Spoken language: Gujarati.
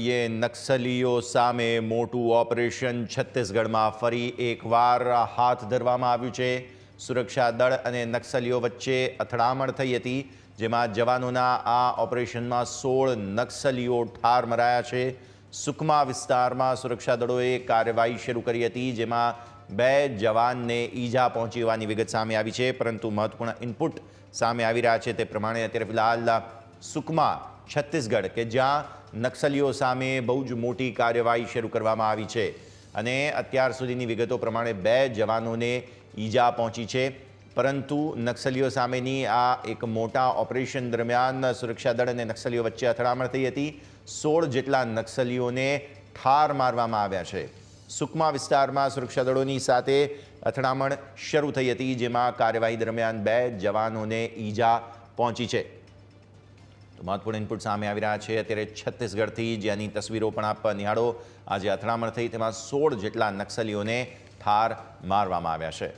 જોઈએ નક્સલીઓ સામે મોટું ઓપરેશન છત્તીસગઢમાં ફરી એકવાર હાથ ધરવામાં આવ્યું છે। સુરક્ષા દળ અને નક્સલીઓ વચ્ચે અથડામણ થઈ હતી, જેમાં જવાનોના આ ઓપરેશનમાં 16 નક્સલીઓ ઠાર મરાયા છે। સુકમા વિસ્તારમાં સુરક્ષા દળોએ કાર્યવાહી શરૂ કરી હતી, જેમાં 2 જવાનને ઈજા પહોંચી હોવાની વિગત સામે આવી છે, પરંતુ મહત્વપૂર્ણ ઇનપુટ સામે આવી રહ્યા છે તે પ્રમાણે અત્યારે ફિલહાલ સુકમા છત્તીસગઢ કે જ્યાં નક્સલીઓ સામે બહુ જ મોટી કાર્યવાહી શરૂ કરવામાં આવી છે અને અત્યાર સુધીની વિગતો પ્રમાણે 2 જવાનોને ઈજા પહોંચી છે, પરંતુ નક્સલીઓ સામેની આ એક મોટા ઓપરેશન દરમિયાન સુરક્ષા દળ અને નક્સલીઓ વચ્ચે અથડામણ થઈ હતી। 16 જેટલા નક્સલીઓને ઠાર મારવામાં આવ્યા છે। સુકમા વિસ્તારમાં સુરક્ષા દળોની સાથે અથડામણ શરૂ થઈ હતી, જેમાં કાર્યવાહી દરમિયાન 2 જવાનોને ઈજા પહોંચી છે। તો મહત્વપૂર્ણ ઇનપુટ સામે આવી રહ્યા છે અત્યારે છત્તીસગઢથી, જેની તસવીરો પણ આપ નિહાળો। આજે અથડામણ થઈ તેમાં 16 જેટલા નક્સલીઓને ઠાર મારવામાં આવ્યા છે।